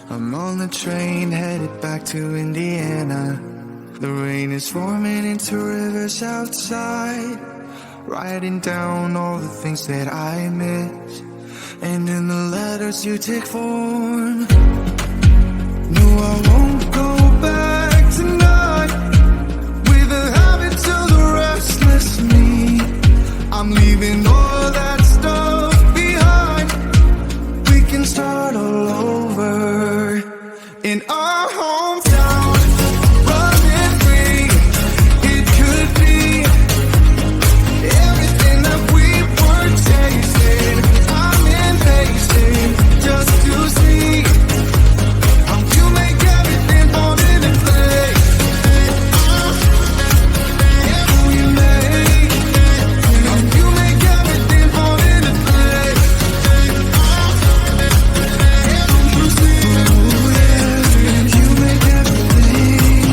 I'm on the train headed back to Indiana. The rain is forming into rivers outside, writing down all the things that I miss, and in the letters you take form. No, I won't go back tonight with the habits of the restless me. I'm leaving all that stuff behind. We can start all over in our hometown. Running free, it could be everything that we were chasing. I'm impatient just to see how you make everything fall into place. How you make everything fall into place. You make everything.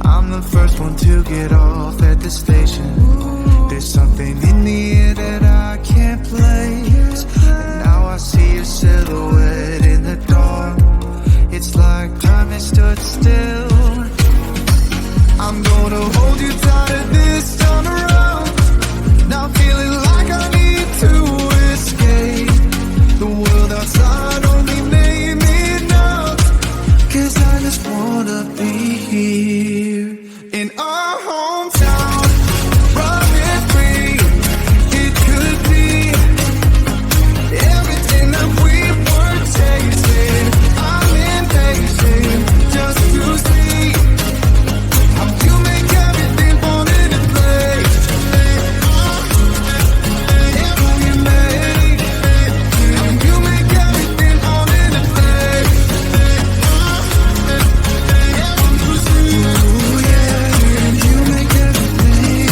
I'm the first one to get off at the station. There's something in the air that I can't place, and now I see your silhouette in the dark. It's like time has stood still. I'm gonna hold you tighter this time around. Now feeling like I need to escape. The world outside only made me numb, 'cause I just wanna be here in our hometown. Running free, it could be everything that we were chasing. I'm impatient just to see how you make everything fall into place. How you make everything fall into place. Ooh, yeah, you make everything.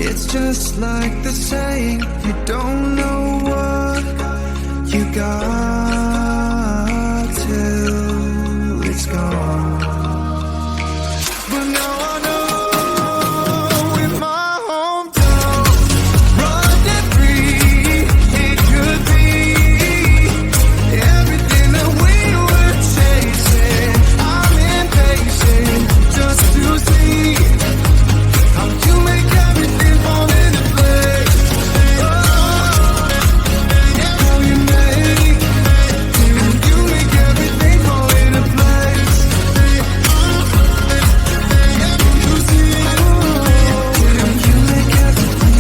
It's just like the saying, you don't know what you got till it's gone. But now I know in my hometown, running free, it could be everything that we were chasing. I'm impatient just to see how you make everything fall into place. How you make everything fall into place. You make everything.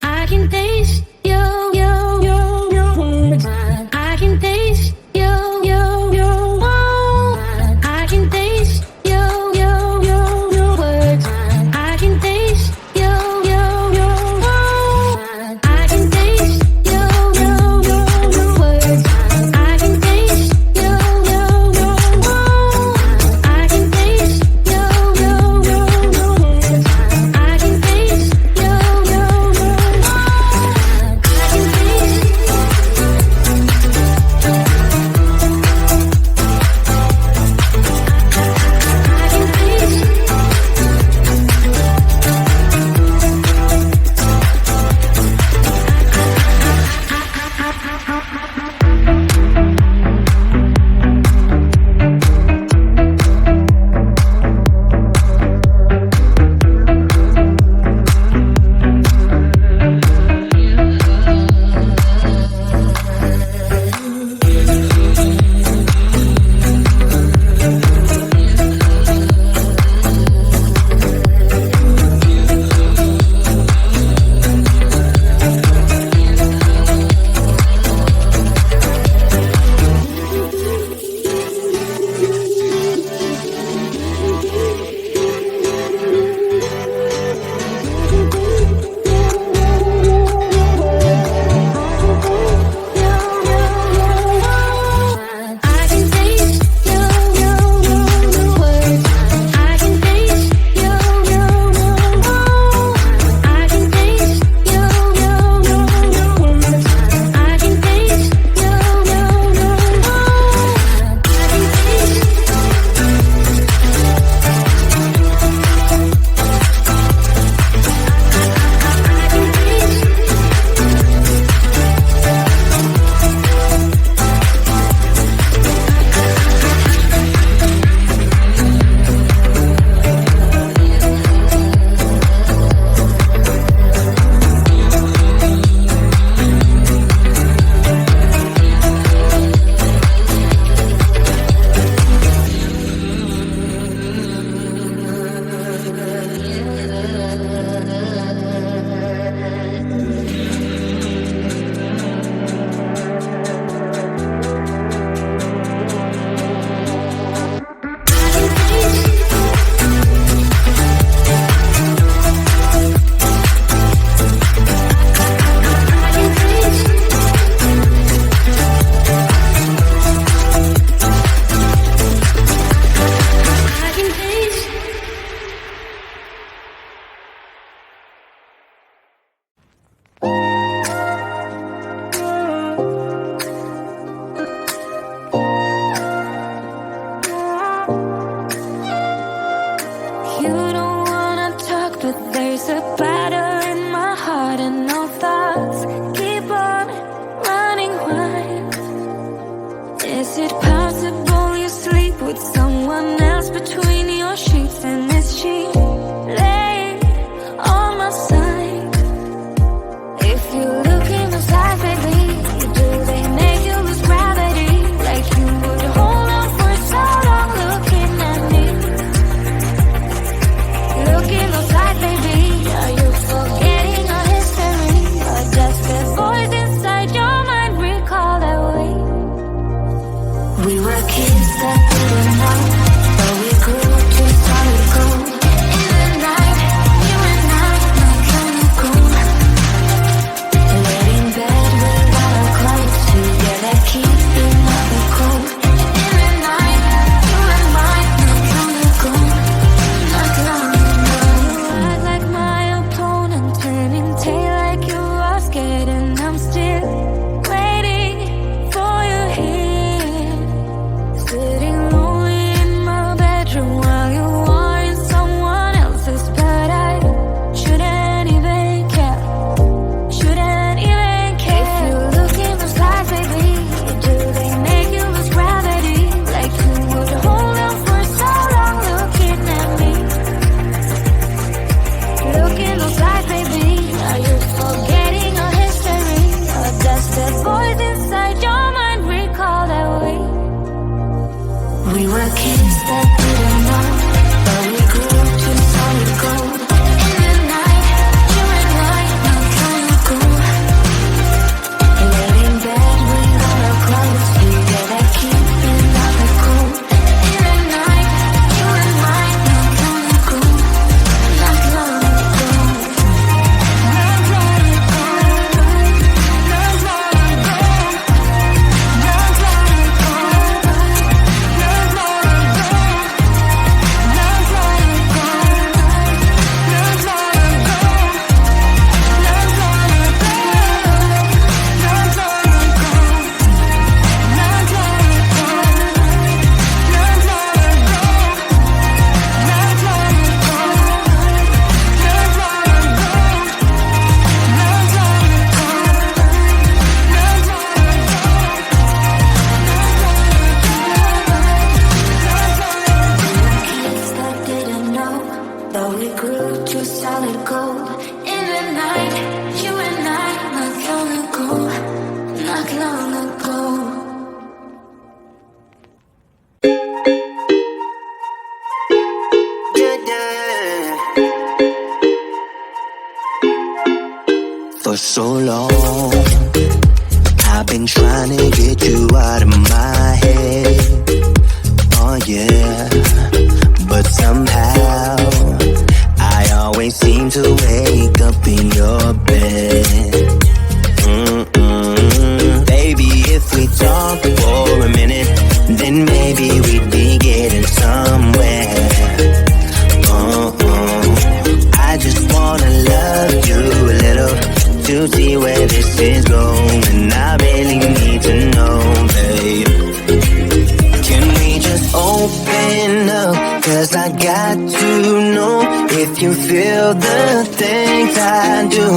I can taste your words. I can taste your I can taste your words. I can taste your I can taste your words. I can taste your I can taste your words. I can taste your so long. I've been trying to get you out of my head. Oh yeah, but somehow I always seem to wake up in your bed. Baby, if we talk for a minute, then maybe we'd be getting somewhere. I just wanna love you a little to see where this is going. I really need to know, babe. Can we just open up? 'Cause I got to know if you feel the things I do.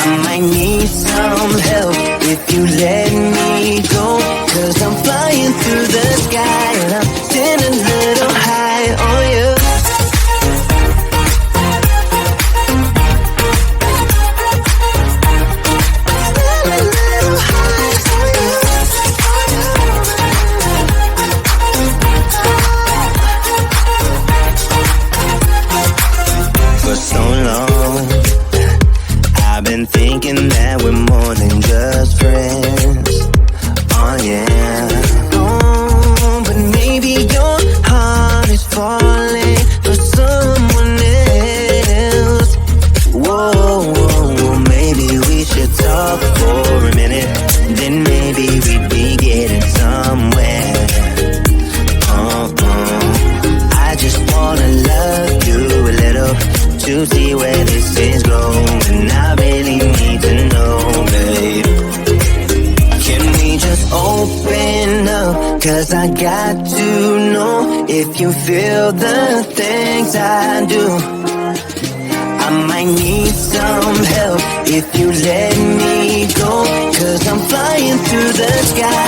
I might need some help if you let me go. 'Cause I'm flying through the sky and I'm sitting a little high on you. For so long I've been thinking that we're more than just friends. Oh yeah. Oh, but maybe your heart is falling for someone else. Whoa, maybe we should talk for a minute. Then maybe we'd be getting somewhere. I just wanna love you a little to see where this is going. I really need to know, babe. Can we just open up? 'Cause I got to know if you feel the things I do. I might need some help if you let me go. 'Cause I'm flying through the sky